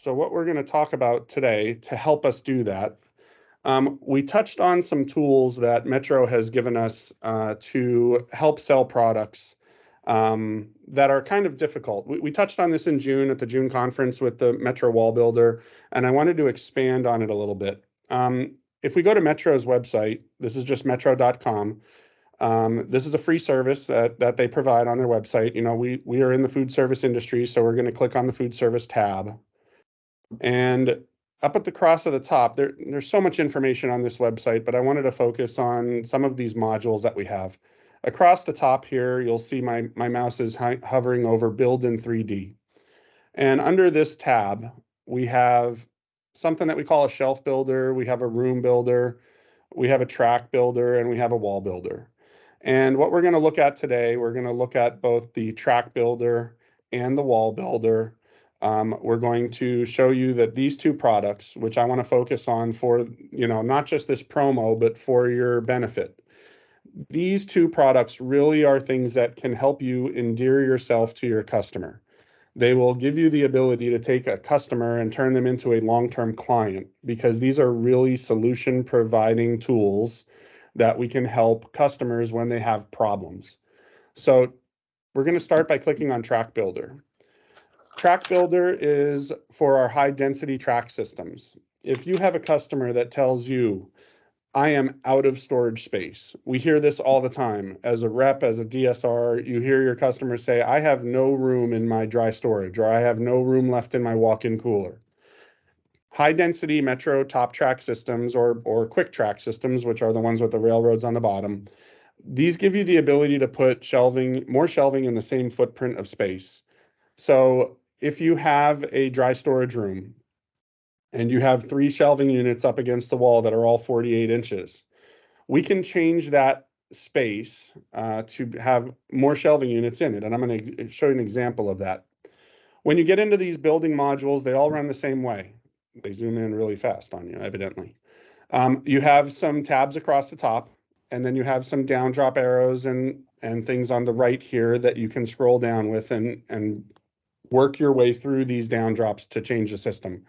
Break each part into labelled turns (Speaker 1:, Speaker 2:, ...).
Speaker 1: So what we're going to talk about today to help us do that, we touched on some tools that Metro has given us to help sell products that are kind of difficult. We touched on this in June at the June conference with the Metro Wall Builder, and I wanted to expand on it a little bit. If we go to Metro's website, this is just metro.com. This is a free service that they provide on their website. You know, we are in the food service industry, so we're going to click on the food service tab. And up at the cross of the top, there's so much information on this website, but I wanted to focus on some of these modules that we have. Across the top here, you'll see my mouse is hovering over Build in 3D. And under this tab, we have something that we call a shelf builder, we have a room builder, we have a track builder, and we have a wall builder. And what we're going to look at today, we're going to look at both the track builder and the wall builder. We're going to show you that these two products, which I want to focus on for, you know, not just this promo, but for your benefit. These two products really are things that can help you endear yourself to your customer. They will give you the ability to take a customer and turn them into a long-term client, because these are really solution providing tools that we can help customers when they have problems. So we're going to start by clicking on Track Builder. Track Builder is for our high density track systems. If you have a customer that tells you, I am out of storage space. We hear this all the time. As a rep, as a DSR, you hear your customers say, I have no room in my dry storage, or I have no room left in my walk-in cooler. High density Metro top track systems or quick track systems, which are the ones with the railroads on the bottom, these give you the ability to put more shelving in the same footprint of space. So if you have a dry storage room and you have 3 shelving units up against the wall that are all 48 inches, we can change that space to have more shelving units in it. And I'm going to show you an example of that. When you get into these building modules, they all run the same way. They zoom in really fast on you, evidently. You have some tabs across the top, and then you have some down drop arrows and things on the right here that you can scroll down with and work your way through these down drops to change the system.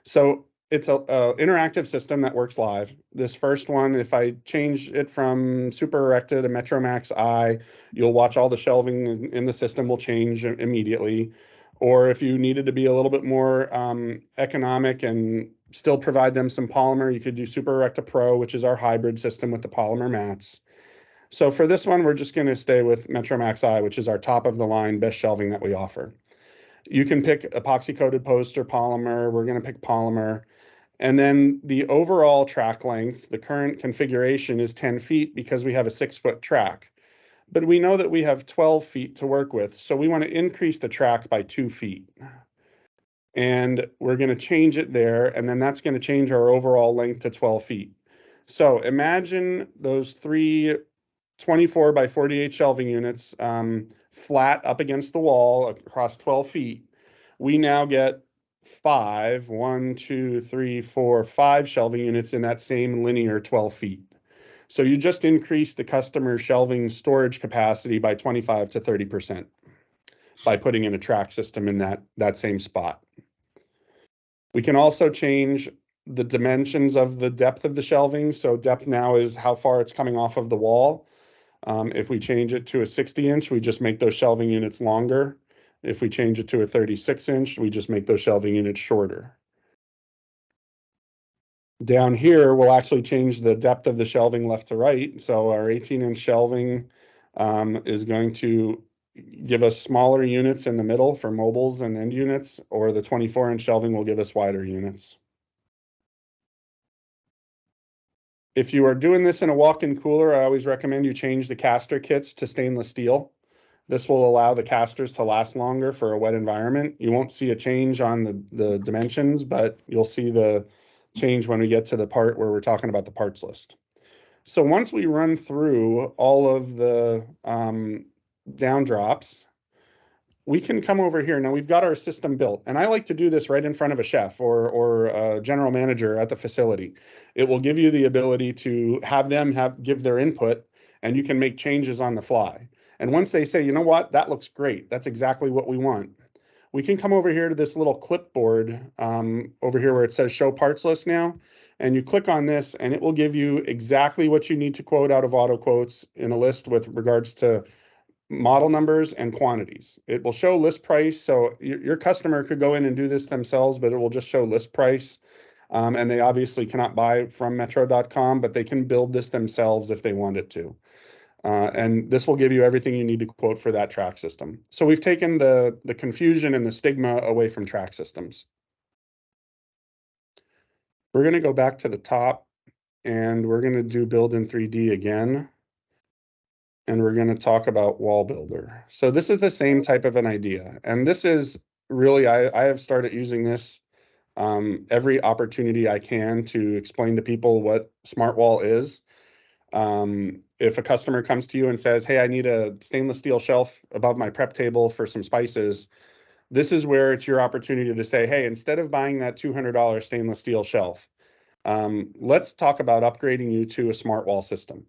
Speaker 1: So it's a interactive system that works live. This first one, if I change it from Super Erecta to Metro Max I, you'll watch all the shelving in the system will change immediately. Or if you needed to be a little bit more economic and still provide them some polymer, you could do Super Erecta Pro, which is our hybrid system with the polymer mats. So for this one, we're just going to stay with Metro Max I, which is our top of the line best shelving that we offer. You can pick epoxy coated post or polymer. We're going to pick polymer. And then the overall track length, the current configuration is 10 feet because we have a 6-foot track. But we know that we have 12 feet to work with, so we want to increase the track by 2 feet. And we're going to change it there, and then that's going to change our overall length to 12 feet. So imagine those 3 24 by 48 shelving units flat up against the wall across 12 feet. We now get 5 shelving units in that same linear 12 feet. So you just increase the customer shelving storage capacity by 25 to 30% by putting in a track system in that same spot. We can also change the dimensions of the depth of the shelving. So depth now is how far it's coming off of the wall. If we change it to a 60-inch, we just make those shelving units longer. If we change it to a 36-inch, we just make those shelving units shorter. Down here, we'll actually change the depth of the shelving left to right. So our 18-inch shelving is going to give us smaller units in the middle for mobiles and end units, or the 24-inch shelving will give us wider units. If you are doing this in a walk-in cooler, I always recommend you change the caster kits to stainless steel. This will allow the casters to last longer for a wet environment. You won't see a change on the dimensions, but you'll see the change when we get to the part where we're talking about the parts list. So once we run through all of the down drops, we can come over here. Now we've got our system built, and I like to do this right in front of a chef or a general manager at the facility. It will give you the ability to have them give their input, and you can make changes on the fly. And once they say, you know what, that looks great, that's exactly what we want, we can come over here to this little clipboard over here where it says show parts list now. And you click on this and it will give you exactly what you need to quote out of auto quotes in a list with regards to model numbers and quantities. It will show list price. So your customer could go in and do this themselves, but it will just show list price. And they obviously cannot buy from metro.com, but they can build this themselves if they wanted to. And this will give you everything you need to quote for that track system. So we've taken the confusion and the stigma away from track systems. We're going to go back to the top and we're going to do build in 3D again. And we're going to talk about wall builder. So this is the same type of an idea. And this is really, I have started using this every opportunity I can to explain to people what smart wall is. If a customer comes to you and says, hey, I need a stainless steel shelf above my prep table for some spices, this is where it's your opportunity to say, hey, instead of buying that $200 stainless steel shelf, let's talk about upgrading you to a smart wall system.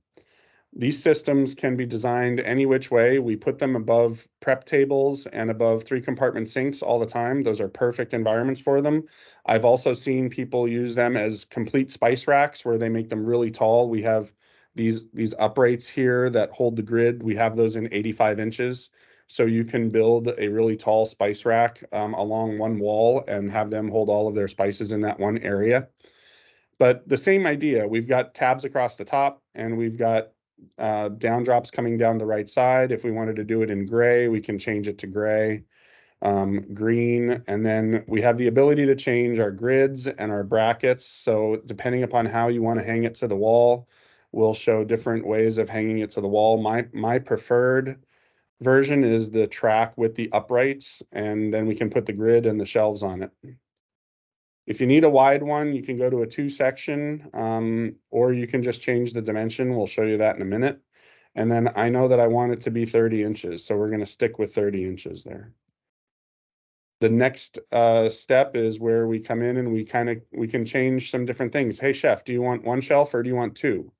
Speaker 1: These systems can be designed any which way. We put them above prep tables and above 3-compartment sinks all the time. Those are perfect environments for them. I've also seen people use them as complete spice racks where they make them really tall. We have these uprights here that hold the grid. We have those in 85 inches. So you can build a really tall spice rack along one wall and have them hold all of their spices in that one area. But the same idea, we've got tabs across the top and we've got down drops coming down the right side. If we wanted to do it in gray, we can change it to gray, green, and then we have the ability to change our grids and our brackets. So depending upon how you want to hang it to the wall, we'll show different ways of hanging it to the wall. My preferred version is the track with the uprights, and then we can put the grid and the shelves on it. If you need a wide one, you can go to a 2-section, or you can just change the dimension. We'll show you that in a minute. And then I know that I want it to be 30 inches, so we're going to stick with 30 inches there. The next step is where we come in and we can change some different things. Hey, chef, do you want one shelf or do you want two?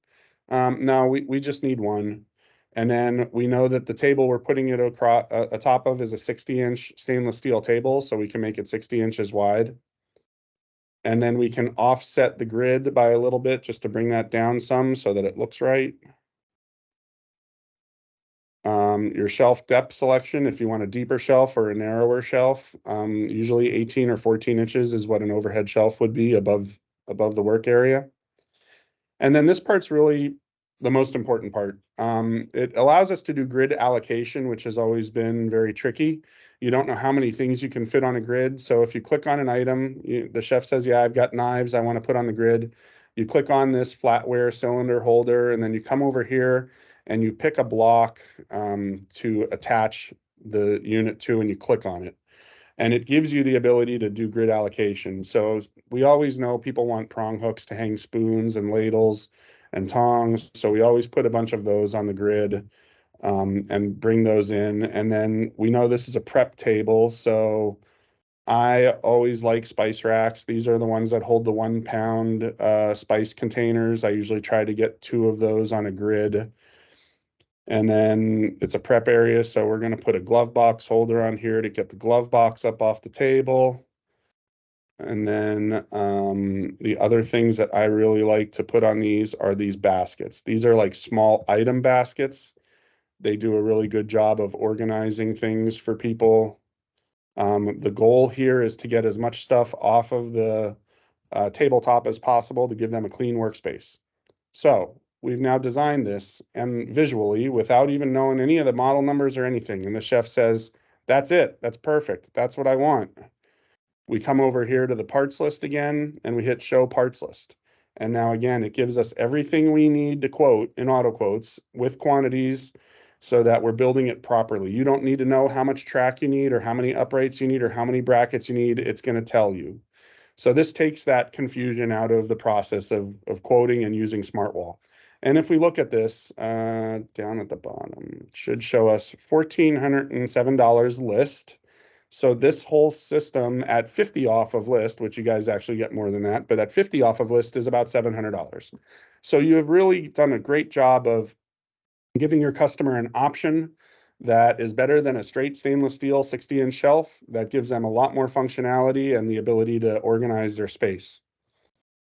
Speaker 1: No, we just need one. And then we know that the table we're putting it across atop of is a 60-inch stainless steel table, so we can make it 60 inches wide. And then we can offset the grid by a little bit just to bring that down some so that it looks right. Your shelf depth selection, if you want a deeper shelf or a narrower shelf, usually 18 or 14 inches is what an overhead shelf would be above the work area. And then this part's really the most important part. It allows us to do grid allocation, which has always been very tricky. You don't know how many things you can fit on a grid. So if you click on an item, the chef says, yeah, I've got knives I want to put on the grid. You click on this flatware cylinder holder, and then you come over here and you pick a block to attach the unit to, and you click on it. And it gives you the ability to do grid allocation. So we always know people want prong hooks to hang spoons and ladles and tongs. So we always put a bunch of those on the grid and bring those in. And then we know this is a prep table. So I always like spice racks. These are the ones that hold the 1-pound spice containers. I usually try to get 2 of those on a grid. And then it's a prep area, so we're going to put a glove box holder on here to get the glove box up off the table. And then the other things that I really like to put on these are these baskets. These are like small item baskets. They do a really good job of organizing things for people. The goal here is to get as much stuff off of the tabletop as possible to give them a clean workspace. So we've now designed this and visually without even knowing any of the model numbers or anything. And the chef says, that's it. That's perfect. That's what I want. We come over here to the parts list again and we hit show parts list. And now again, it gives us everything we need to quote in auto quotes with quantities so that we're building it properly. You don't need to know how much track you need or how many uprights you need or how many brackets you need. It's going to tell you. So this takes that confusion out of the process of quoting and using SmartWall. And if we look at this down at the bottom, it should show us $1,407 list. So this whole system at 50 off of list, which you guys actually get more than that, but at 50 off of list is about $700. So you have really done a great job of giving your customer an option that is better than a straight stainless steel 60-inch shelf that gives them a lot more functionality and the ability to organize their space.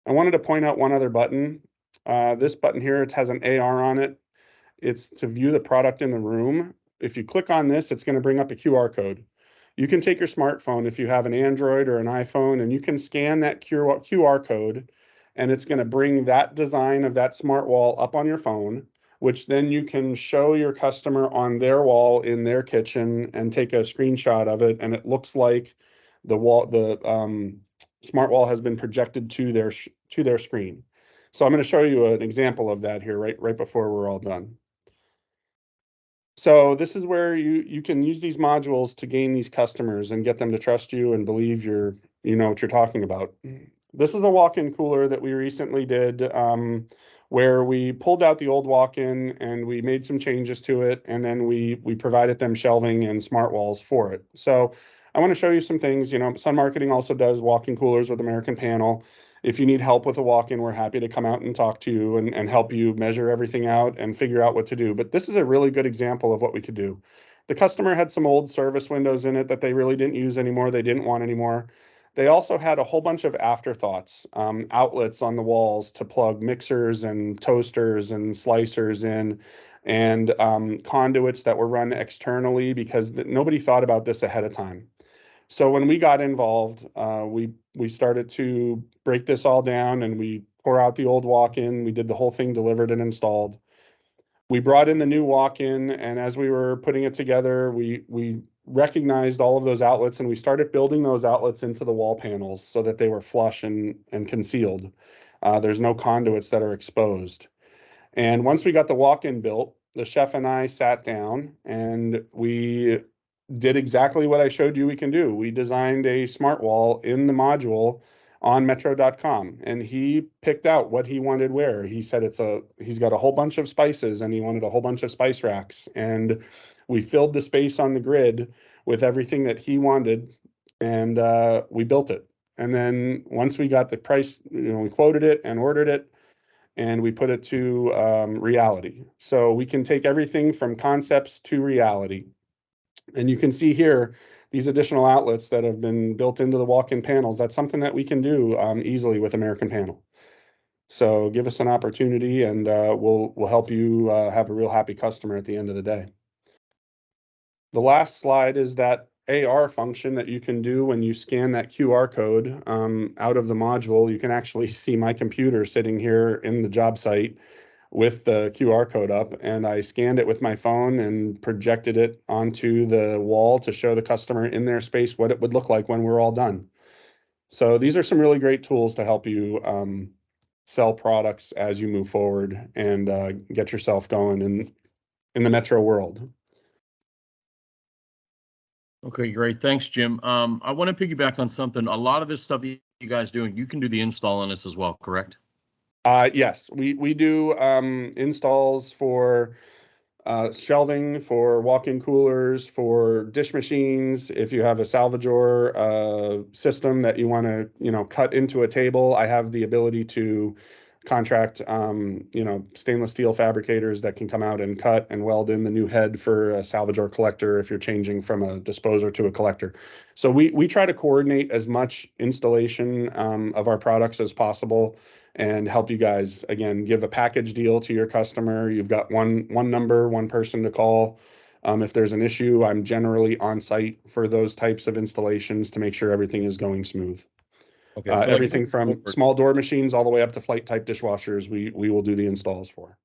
Speaker 1: I wanted to point out one other button. This button here, it has an AR on it. It's to view the product in the room. If you click on this, it's going to bring up a QR code. You can take your smartphone if you have an Android or an iPhone, and you can scan that QR code, and it's going to bring that design of that smart wall up on your phone, which then you can show your customer on their wall in their kitchen and take a screenshot of it, and it looks like the smart wall has been projected to their screen. So I'm going to show you an example of that here right before we're all done. So this is where you can use these modules to gain these customers and get them to trust you and believe you know what you're talking about. This is a walk-in cooler that we recently did, where we pulled out the old walk-in and we made some changes to it, and then we provided them shelving and smart walls for it. So I want to show you some things. You know, Sun Marketing also does walk-in coolers with American Panel. If you need help with a walk-in, we're happy to come out and talk to you and help you measure everything out and figure out what to do. But this is a really good example of what we could do. The customer had some old service windows in it that they really didn't use anymore. They didn't want anymore. They also had a whole bunch of afterthoughts, outlets on the walls to plug mixers and toasters and slicers in, and conduits that were run externally because nobody thought about this ahead of time. So when we got involved, we started to break this all down, and we tore out the old walk-in. We did the whole thing delivered and installed. We brought in the new walk-in, and as we were putting it together, we recognized all of those outlets, and we started building those outlets into the wall panels so that they were flush and concealed. There's no conduits that are exposed. And once we got the walk-in built, the chef and I sat down and we did exactly what I showed you we can do. We designed a smart wall in the module on metro.com, and he picked out what he wanted where. He said he's got a whole bunch of spices and he wanted a whole bunch of spice racks, and we filled the space on the grid with everything that he wanted, and we built it. And then once we got the price, we quoted it and ordered it, and we put it to reality. So we can take everything from concepts to reality. And you can see here these additional outlets that have been built into the walk-in panels. That's something that we can do easily with American Panel. So give us an opportunity, and we'll help you have a real happy customer at the end of the day. The last slide is that AR function that you can do when you scan that QR code out of the module. You can actually see my computer sitting here in the job site with the QR code up, and I scanned it with my phone and projected it onto the wall to show the customer in their space what it would look like when we're all done. So these are some really great tools to help you sell products as you move forward and get yourself going in the metro world.
Speaker 2: Okay, great. Thanks, Jim. I want to piggyback on something. A lot of this stuff you guys doing, you can do the install on this as well, correct?
Speaker 1: Yes, we do installs for shelving, for walk-in coolers, for dish machines. If you have a salvagor system that you want to, cut into a table, I have the ability to contract, stainless steel fabricators that can come out and cut and weld in the new head for a salvagor collector if you're changing from a disposer to a collector. So we try to coordinate as much installation of our products as possible and help you guys, again, give a package deal to your customer. You've got one number, one person to call. If there's an issue, I'm generally on site for those types of installations to make sure everything is going smooth.
Speaker 2: Okay, so
Speaker 1: everything from small door machines all the way up to flight type dishwashers, we will do the installs for.